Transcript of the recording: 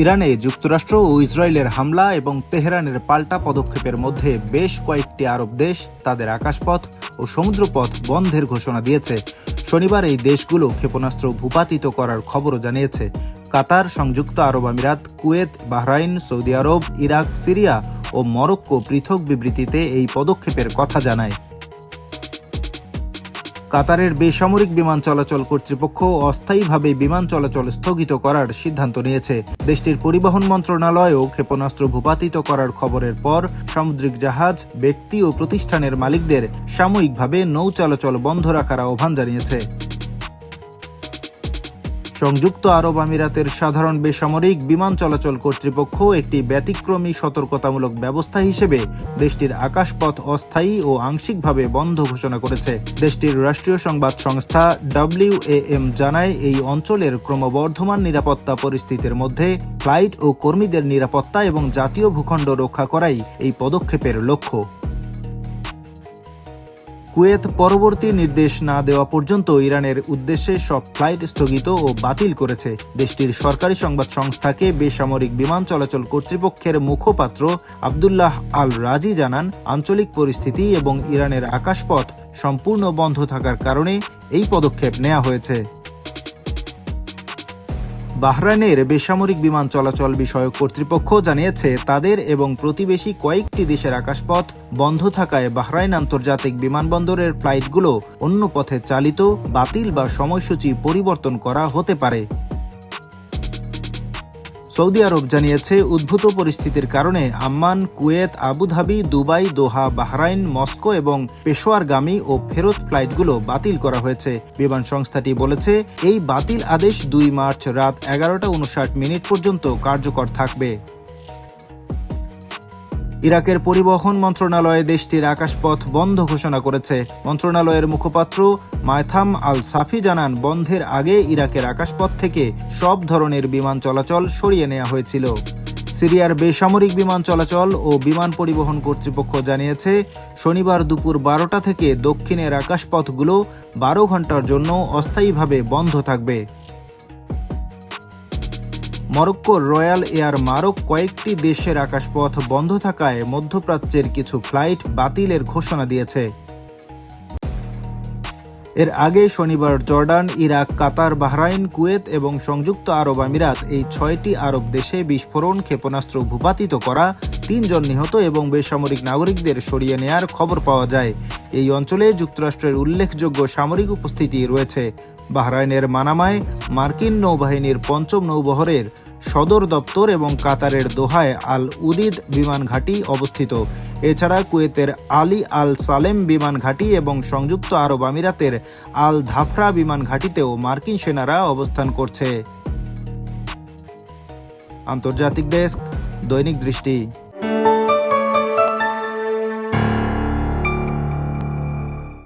ইরানে যুক্তরাষ্ট্র ও ইসরায়েলের হামলা এবং তেহরানের পাল্টা পদক্ষেপের মধ্যে বেশ কয়েকটি আরব দেশ তাদের আকাশপথ ও সমুদ্রপথ বন্ধের ঘোষণা দিয়েছে। শনিবার এই দেশগুলো ক্ষেপণাস্ত্র ভূপাতিত করার খবরও জানিয়েছে। কাতার, সংযুক্ত আরব আমিরাত, কুয়েত, বাহরাইন, সৌদি আরব, ইরাক, সিরিয়া ও মরক্কো পৃথক বিবৃতিতে এই পদক্ষেপের কথা জানায়। কাতারের বেসামরিক বিমান চলাচল কর্তৃপক্ষ অস্থায়ীভাবে বিমান চলাচল স্থগিত করার সিদ্ধান্ত নিয়েছে। দেশটির পরিবহন মন্ত্রণালয়ও ক্ষেপণাস্ত্র ভূপাতিত করার খবরের পর সামুদ্রিক জাহাজ, ব্যক্তি ও প্রতিষ্ঠানের মালিকদের সাময়িকভাবে নৌ চলাচল বন্ধ রাখার আহ্বান জানিয়েছে। সংযুক্ত আরব আমিরাতের সাধারণ বেসামরিক বিমান চলাচল কর্তৃপক্ষ একটি ব্যতিক্রমী সতর্কতামূলক ব্যবস্থা হিসেবে দেশটির আকাশপথ অস্থায়ী ও আংশিকভাবে বন্ধ ঘোষণা করেছে। দেশটির রাষ্ট্রীয় সংবাদ সংস্থা WAM জানায়, এই অঞ্চলের ক্রমবর্ধমান নিরাপত্তা পরিস্থিতির মধ্যে ফ্লাইট ও কর্মীদের নিরাপত্তা এবং জাতীয় ভূখণ্ড রক্ষা করাই এই পদক্ষেপের লক্ষ্য। কুয়েত পরবর্তী নির্দেশ না দেওয়া পর্যন্ত ইরানের উদ্দেশ্যে সব ফ্লাইট স্থগিত ও বাতিল করেছে। দেশটির সরকারি সংবাদ সংস্থাকে বেসামরিক বিমান চলাচল কর্তৃপক্ষের মুখপাত্র আবদুল্লাহ আল রাজি জানান, আঞ্চলিক পরিস্থিতি এবং ইরানের আকাশপথ সম্পূর্ণ বন্ধ থাকার কারণে এই পদক্ষেপ নেওয়া হয়েছে। বাহরাইনের বেসামরিক বিমান চলাচল বিষয়ক কর্তৃপক্ষ জানিয়েছে, তাদের এবং প্রতিবেশী কয়েকটি দেশের আকাশপথ বন্ধ থাকায় বাহরাইন আন্তর্জাতিক বিমানবন্দরের ফ্লাইটগুলো অন্য পথে চালিত, বাতিল বা সময়সূচি পরিবর্তন করা হতে পারে। সৌদি আরব জানিয়েছে, উদ্ভূত পরিস্থিতির কারণে আম্মান, কুয়েত, আবুধাবি, দুবাই, দোহা, বাহরাইন, মস্কো এবং পেশোয়ারগামী ও ফেরত ফ্লাইটগুলো বাতিল করা হয়েছে। বিমান সংস্থাটি বলেছে, এই বাতিল আদেশ 2 মার্চ রাত 11:59 পর্যন্ত কার্যকর থাকবে। ইরাকের পরিবহন মন্ত্রণালয় দেশটির আকাশপথ বন্ধ ঘোষণা করেছে। মন্ত্রণালয়ের মুখপাত্র মায়থাম আল সাফি জানান, বন্ধের আগে ইরাকের আকাশপথ থেকে সব ধরনের বিমান চলাচল সরিয়ে নেওয়া হয়েছিল। সিরিয়ার বেসামরিক বিমান চলাচল ও বিমান পরিবহন কর্তৃপক্ষ জানিয়েছে, শনিবার দুপুর 12টা থেকে দক্ষিণের আকাশপথগুলো 12 ঘন্টার জন্য অস্থায়ীভাবে বন্ধ থাকবে। মরক্কোর রয়্যাল এয়ার মারক কয়েকটি দেশের আকাশপথ বন্ধ থাকায় মধ্যপ্রাচ্যের কিছু ফ্লাইট বাতিলের ঘোষণা দিয়েছে। এর আগে শনিবার জর্ডান, ইরাক, কাতার, বাহরাইন, কুয়েত এবং সংযুক্ত আরব আমিরাত এই 6টি আরব দেশে বিস্ফোরণ, ক্ষেপণাস্ত্র ভূপাতিত করা, 3 জন নিহত এবং বেসামরিক নাগরিকদের সরিয়ে নেয়ার খবর পাওয়া যায়। এই অঞ্চলে যুক্তরাষ্ট্রের উল্লেখযোগ্য সামরিক উপস্থিতি রয়েছে। বাহরাইনের মানামায় মার্কিন নৌবাহিনীর 5ম নৌবহরের সদর দপ্তর এবং কাতারের দোহায় আল উদিদ বিমান ঘাঁটি অবস্থিত। এছাড়া কুয়েতের আলী আল সালেম বিমান ঘাঁটি এবং সংযুক্ত আরব আমিরাতের আল ধাফরা বিমান ঘাঁটিতেও মার্কিন সেনারা অবস্থান করছে। আন্তর্জাতিক ডেস্ক, দৈনিক দৃষ্টি।